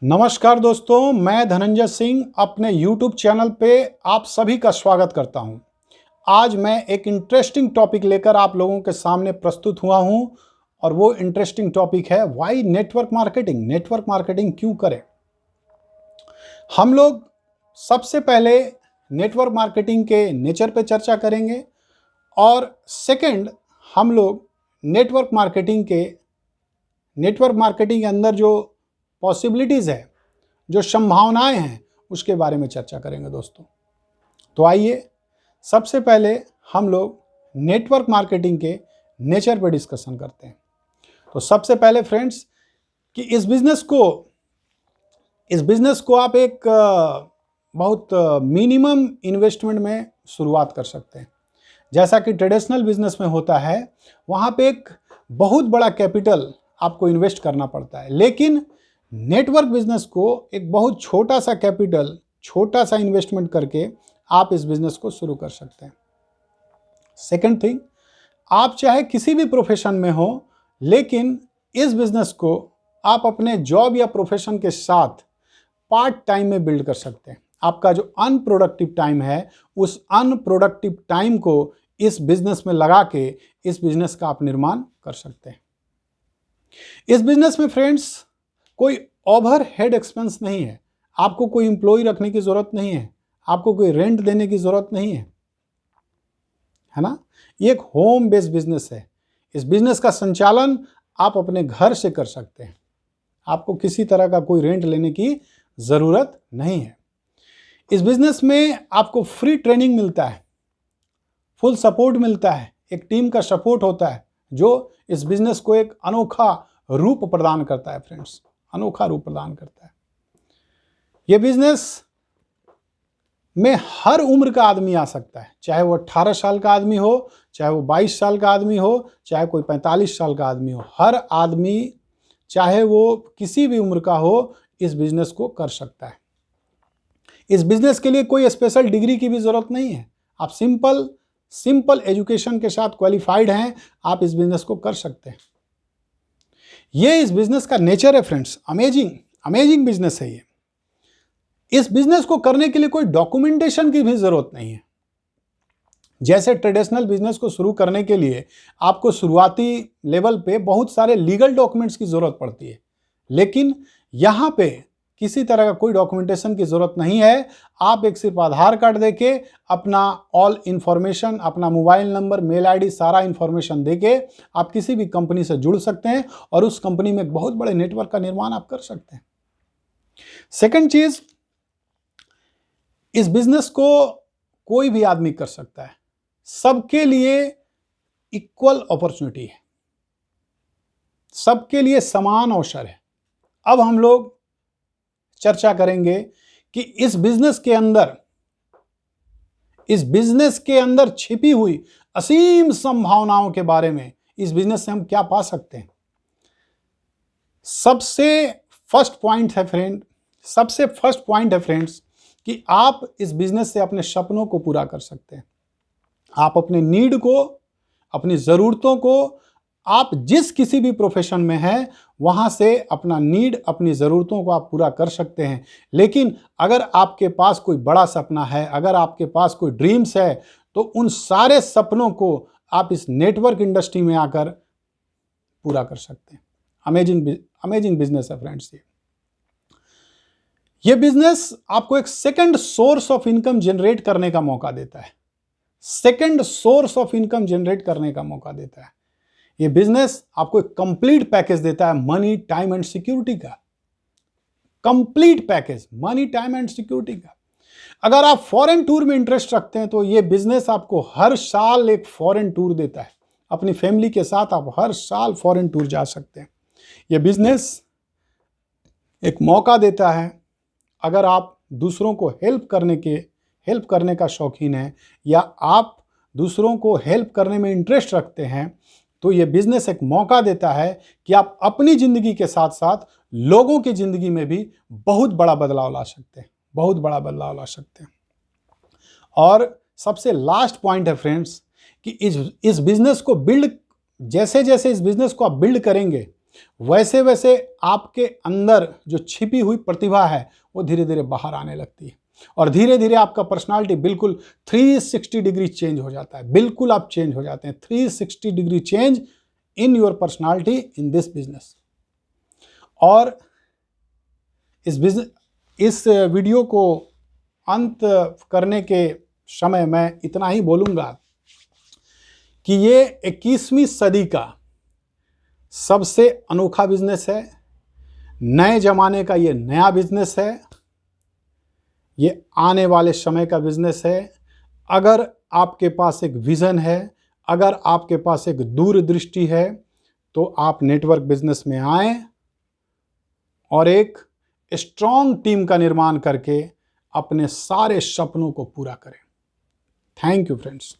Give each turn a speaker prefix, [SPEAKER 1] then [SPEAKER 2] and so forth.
[SPEAKER 1] नमस्कार दोस्तों, मैं धनंजय सिंह अपने YouTube चैनल पे आप सभी का स्वागत करता हूं। आज मैं एक इंटरेस्टिंग टॉपिक लेकर आप लोगों के सामने प्रस्तुत हुआ हूं और वो इंटरेस्टिंग टॉपिक है why network marketing. Network marketing क्यों करें? हम लोग सबसे पहले नेटवर्क मार्केटिंग के नेचर पे चर्चा करेंगे और सेकंड हम लोग नेटवर्क मार्केटिंग के अंदर जो पॉसिबिलिटीज़ है, जो संभावनाएं हैं, उसके बारे में चर्चा करेंगे दोस्तों। तो आइए सबसे पहले हम लोग नेटवर्क मार्केटिंग के नेचर पर डिस्कशन करते हैं। तो सबसे पहले फ्रेंड्स कि इस बिजनेस को आप एक बहुत मिनिमम इन्वेस्टमेंट में शुरुआत कर सकते हैं। जैसा कि ट्रेडिशनल बिजनेस में होता है, वहाँ पे एक बहुत बड़ा कैपिटल आपको इन्वेस्ट करना पड़ता है, लेकिन नेटवर्क बिजनेस को एक बहुत छोटा सा कैपिटल, छोटा सा इन्वेस्टमेंट करके आप इस बिजनेस को शुरू कर सकते हैं। सेकंड थिंग, आप चाहे किसी भी प्रोफेशन में हो, लेकिन इस बिजनेस को आप अपने जॉब या प्रोफेशन के साथ पार्ट टाइम में बिल्ड कर सकते हैं। आपका जो अनप्रोडक्टिव टाइम है, उस अनप्रोडक्टिव टाइम को इस बिजनेस में लगा के इस बिजनेस का आप निर्माण कर सकते हैं। इस बिजनेस में फ्रेंड्स कोई ओवर हेड एक्सपेंस नहीं है। आपको कोई एम्प्लॉय रखने की जरूरत नहीं है, आपको कोई रेंट देने की जरूरत नहीं है ना। ये एक होम बेस्ड बिजनेस है। इस बिजनेस का संचालन आप अपने घर से कर सकते हैं। आपको किसी तरह का कोई रेंट लेने की जरूरत नहीं है। इस बिजनेस में आपको फ्री ट्रेनिंग मिलता है, फुल सपोर्ट मिलता है, एक टीम का सपोर्ट होता है जो इस बिजनेस को एक अनोखा रूप प्रदान करता है फ्रेंड्स, अनोखा रूप प्रदान करता है। यह बिजनेस में हर उम्र का आदमी आ सकता है, चाहे वो 18 साल का आदमी हो, चाहे वो 22 साल का आदमी हो, चाहे कोई 45 साल का आदमी हो। हर आदमी, चाहे वो किसी भी उम्र का हो, इस बिजनेस को कर सकता है। इस बिजनेस के लिए कोई स्पेशल डिग्री की भी जरूरत नहीं है। आप सिंपल एजुकेशन के साथ क्वालिफाइड हैं, आप इस बिजनेस को कर सकते हैं। ये इस बिजनेस का नेचर है फ्रेंड्स। अमेजिंग बिजनेस है ये। इस बिजनेस को करने के लिए कोई डॉक्यूमेंटेशन की भी जरूरत नहीं है। जैसे ट्रेडिशनल बिजनेस को शुरू करने के लिए आपको शुरुआती लेवल पे बहुत सारे लीगल डॉक्यूमेंट्स की जरूरत पड़ती है, लेकिन यहां पे किसी तरह का कोई डॉक्यूमेंटेशन की जरूरत नहीं है। आप एक सिर्फ आधार कार्ड देके अपना ऑल इंफॉर्मेशन, अपना मोबाइल नंबर, मेल आईडी, सारा इंफॉर्मेशन देके आप किसी भी कंपनी से जुड़ सकते हैं और उस कंपनी में एक बहुत बड़े नेटवर्क का निर्माण आप कर सकते हैं। सेकंड चीज, इस बिजनेस को कोई भी आदमी कर सकता है। सबके लिए इक्वल अपॉर्चुनिटी है, सबके लिए समान अवसर है। अब हम लोग चर्चा करेंगे कि इस बिजनेस के अंदर छिपी हुई असीम संभावनाओं के बारे में। इस बिजनेस से हम क्या पा सकते हैं। सबसे फर्स्ट पॉइंट है फ्रेंड्स कि आप इस बिजनेस से अपने सपनों को पूरा कर सकते हैं। आप अपने नीड को, अपनी जरूरतों को, आप जिस किसी भी प्रोफेशन में हैं, वहां से अपना नीड, अपनी ज़रूरतों को आप पूरा कर सकते हैं। लेकिन अगर आपके पास कोई बड़ा सपना है, अगर आपके पास कोई ड्रीम्स है, तो उन सारे सपनों को आप इस नेटवर्क इंडस्ट्री में आकर पूरा कर सकते हैं। अमेजिंग बिजनेस है फ्रेंड्स। ये बिजनेस आपको एक second source of income generate करने का मौका देता है। ये बिजनेस आपको एक कंप्लीट पैकेज देता है, मनी, टाइम एंड सिक्योरिटी का। Complete package money, time and security का। अगर आप फॉरेन टूर में इंटरेस्ट रखते हैं तो ये बिजनेस आपको हर साल एक फॉरेन टूर देता है। अपनी फैमिली के साथ आप हर साल फॉरेन टूर जा सकते हैं। ये बिजनेस एक मौका देता है। अगर आप दूसरों को हेल्प करने का शौकीन है, या आप दूसरों को हेल्प करने में इंटरेस्ट रखते हैं, तो ये बिजनेस एक मौका देता है कि आप अपनी जिंदगी के साथ साथ लोगों की जिंदगी में भी बहुत बड़ा बदलाव ला सकते हैं। और सबसे लास्ट पॉइंट है फ्रेंड्स कि इस बिजनेस को बिल्ड, जैसे जैसे इस बिजनेस को आप बिल्ड करेंगे, वैसे वैसे आपके अंदर जो छिपी हुई प्रतिभा है वो धीरे धीरे बाहर आने लगती है और धीरे धीरे आपका पर्सनालिटी बिल्कुल 360 डिग्री चेंज हो जाता है। बिल्कुल आप चेंज हो जाते हैं, 360 degree change in your personality in this business. और इस वीडियो को अंत करने के समय मैं इतना ही बोलूँगा कि ये 21वीं सदी का सबसे अनोखा बिजनेस है, नए ज़माने का ये नया बिजनेस है, ये आने वाले समय का बिजनेस है। अगर आपके पास एक विज़न है, अगर आपके पास एक दूरदृष्टि है, तो आप नेटवर्क बिजनेस में आएं और एक स्ट्रॉन्ग टीम का निर्माण करके अपने सारे सपनों को पूरा करें। Thank you friends.